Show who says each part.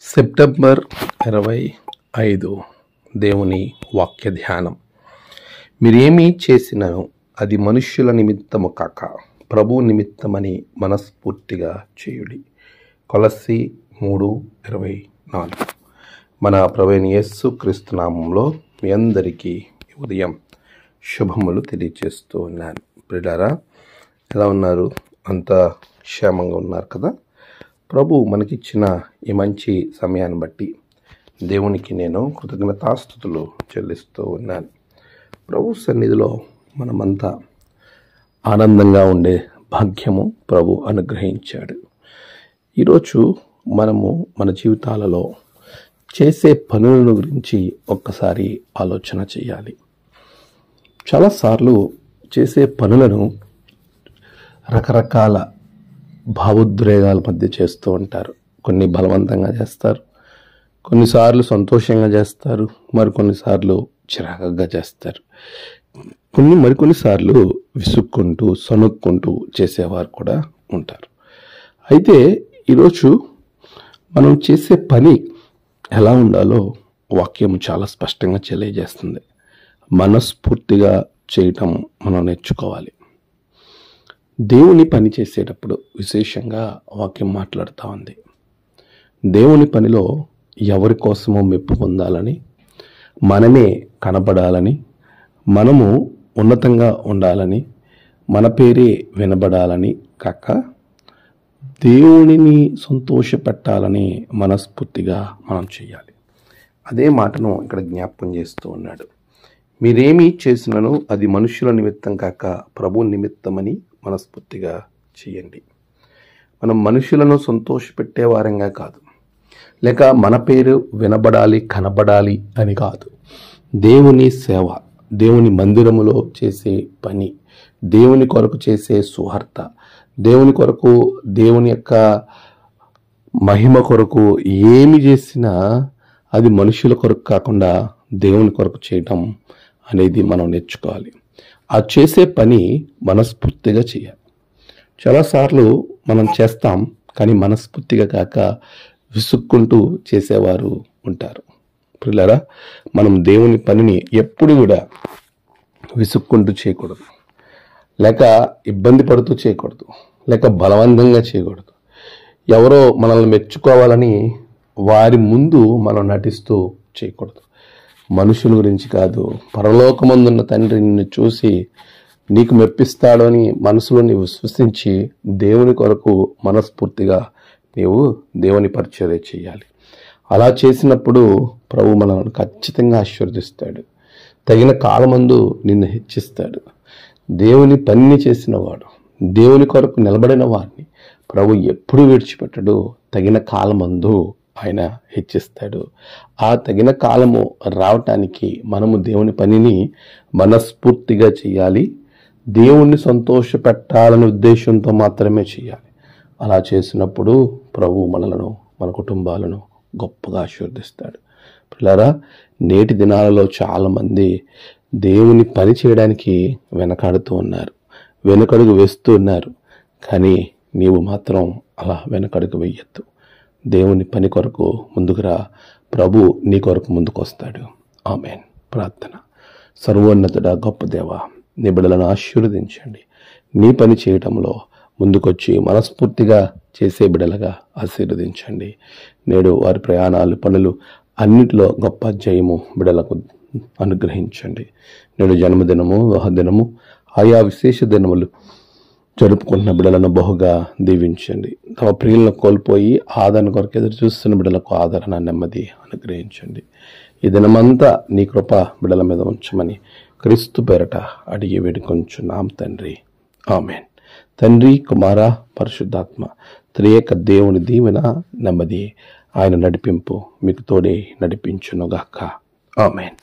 Speaker 1: September 25 దేవుని వాక్య ధ్యానం. మీరేమీ చేసినను అది మనుష్యుల నిమిత్తము కాక ప్రభు నిమిత్తమని మనస్ఫూర్తిగా చేయుడి. కొలస్సీ 3:24. మన ప్రభువైన యేసు క్రీస్తు నామములో మీ అందరికీ ఉదయం శుభములు తెలియజేస్తూ ఉన్నాను. ప్రియులారా, ఎలా ఉన్నారు? అంతా క్షేమంగా ఉన్నారు కదా? ప్రభు మనకిచ్చిన ఈ మంచి సమయాన్ని బట్టి దేవునికి నేను కృతజ్ఞతాస్తుతులు చెల్లిస్తూ ఉన్నాను. ప్రభు సన్నిధిలో మనమంతా ఆనందంగా ఉండే భాగ్యము ప్రభు అనుగ్రహించాడు. ఈరోజు మనము మన జీవితాలలో చేసే పనులను గురించి ఒక్కసారి ఆలోచన చేయాలి. చాలాసార్లు చేసే పనులను రకరకాల భావోద్రేగాల మధ్య చేస్తూ ఉంటారు. కొన్ని బలవంతంగా చేస్తారు, కొన్నిసార్లు సంతోషంగా చేస్తారు, మరికొన్నిసార్లు చిరాకుగా చేస్తారు, మరికొన్నిసార్లు విసుక్కుంటూ సనుక్కుంటూ చేసేవారు కూడా ఉంటారు. అయితే ఈరోజు మనం చేసే పని ఎలా ఉండాలో వాక్యం చాలా స్పష్టంగా తెలియజేస్తుంది. మనస్ఫూర్తిగా చేయటం మనం నేర్చుకోవాలి. దేవుని పని చేసేటప్పుడు విశేషంగా వాక్యం మాట్లాడుతూ ఉంది. దేవుని పనిలో ఎవరి కోసమో మెప్పు పొందాలని, మనమే కనపడాలని, మనము ఉన్నతంగా ఉండాలని, మన పేరే వినబడాలని కాక దేవునిని సంతోషపెట్టాలని మనస్ఫూర్తిగా మనం చేయాలి. అదే మాటను ఇక్కడ జ్ఞాపకం చేస్తూ ఉన్నాడు. మీరేమీ చేసినను అది మనుషుల నిమిత్తం కాక ప్రభు నిమిత్తమని మనస్ఫూర్తిగా చేయండి. మనం మనుషులను సంతోషపెట్టే వారంగా కాదు, లేక మన పేరు వినబడాలి కనబడాలి అని కాదు. దేవుని సేవ, దేవుని మందిరములో చేసే పని, దేవుని కొరకు చేసే సువార్త, దేవుని కొరకు, దేవుని యొక్క మహిమ కొరకు ఏమి చేసినా అది మనుషుల కొరకు కాకుండా దేవుని కొరకు చేయటం అనేది మనం నేర్చుకోవాలి. ఆ చేసే పని మనస్ఫూర్తిగా చేయాలి. చాలాసార్లు మనం చేస్తాం, కానీ మనస్ఫూర్తిగా కాక విసుక్కుంటూ చేసేవారు ఉంటారు. పిల్లరా, మనం దేవుని పనిని ఎప్పుడు కూడా విసుక్కుంటూ చేయకూడదు, లేక ఇబ్బంది పడుతూ చేయకూడదు, లేక బలవంతంగా చేయకూడదు. ఎవరో మనల్ని మెచ్చుకోవాలని వారి ముందు మనం నటిస్తూ చేయకూడదు. మనుషుల గురించి కాదు, పరలోకమందున్న తండ్రి నిన్ను చూసి నీకు మెప్పిస్తాడు అని మనసులో నీవు విశ్వసించి దేవుని కొరకు మనస్ఫూర్తిగా నీవు దేవుని పరిచర్య చేయాలి. అలా చేసినప్పుడు ప్రభు మనల్ని ఖచ్చితంగా ఆశీర్వదిస్తాడు. తగిన కాలమందు నిన్ను హెచ్చిస్తాడు. దేవుని పనిని చేసిన వాడు, దేవుని కొరకు నిలబడిన వాడిని ప్రభు ఎప్పుడు విడిచిపెట్టడు. తగిన కాలమందు ఆయన హెచ్చిస్తాడు. ఆ తగిన కాలము రావటానికి మనము దేవుని పనిని మనస్ఫూర్తిగా చేయాలి. దేవుణ్ణి సంతోషపెట్టాలనే ఉద్దేశంతో మాత్రమే చేయాలి. అలా చేసినప్పుడు ప్రభు మనలను, మన కుటుంబాలను గొప్పగా ఆశీర్వదిస్తాడు. పిల్లరా, నేటి దినాలలో చాలామంది దేవుని పని చేయడానికి వెనకాడుతూ ఉన్నారు, వెనకడుగు వేస్తూ ఉన్నారు. కానీ నీవు మాత్రం అలా వెనకడుగు వేయొద్దు. దేవుని పని కొరకు ముందుకురా, ప్రభు నీ కొరకు ముందుకు వస్తాడు. ఆమేన్. ప్రార్థన. సర్వోన్నతుడా, గొప్ప దేవ, నీ బిడ్డలను ఆశీర్వదించండి. నీ పని చేయటంలో ముందుకొచ్చి మనస్ఫూర్తిగా చేసే బిడ్డలుగా ఆశీర్వదించండి. నేడు వారి ప్రయాణాలు, పనులు అన్నిటిలో గొప్ప జయము బిడ్డలకు అనుగ్రహించండి. నేడు జన్మదినము, వివాహదినము, ఆయా విశేష దినములు జరుపుకుంటున్న బిడ్డలను బహుగా దీవించండి. తమ ప్రియులను కోల్పోయి ఆదరణ కొరకు ఎదురు చూస్తున్న బిడ్డలకు ఆదరణ, నెమ్మది అనుగ్రహించండి. ఈ దినమంతా నీ కృప బిడ్డల మీద ఉంచమని క్రీస్తు పేరట అడిగి వేడుకొంచున్నాం తండ్రి. ఆమేన్. తండ్రి, కుమార, పరిశుద్ధాత్మ త్రియేక దేవుని దీవెన, నెమ్మది, ఆయన నడిపింపు మీకు తోడే నడిపించునుగాక. ఆమేన్.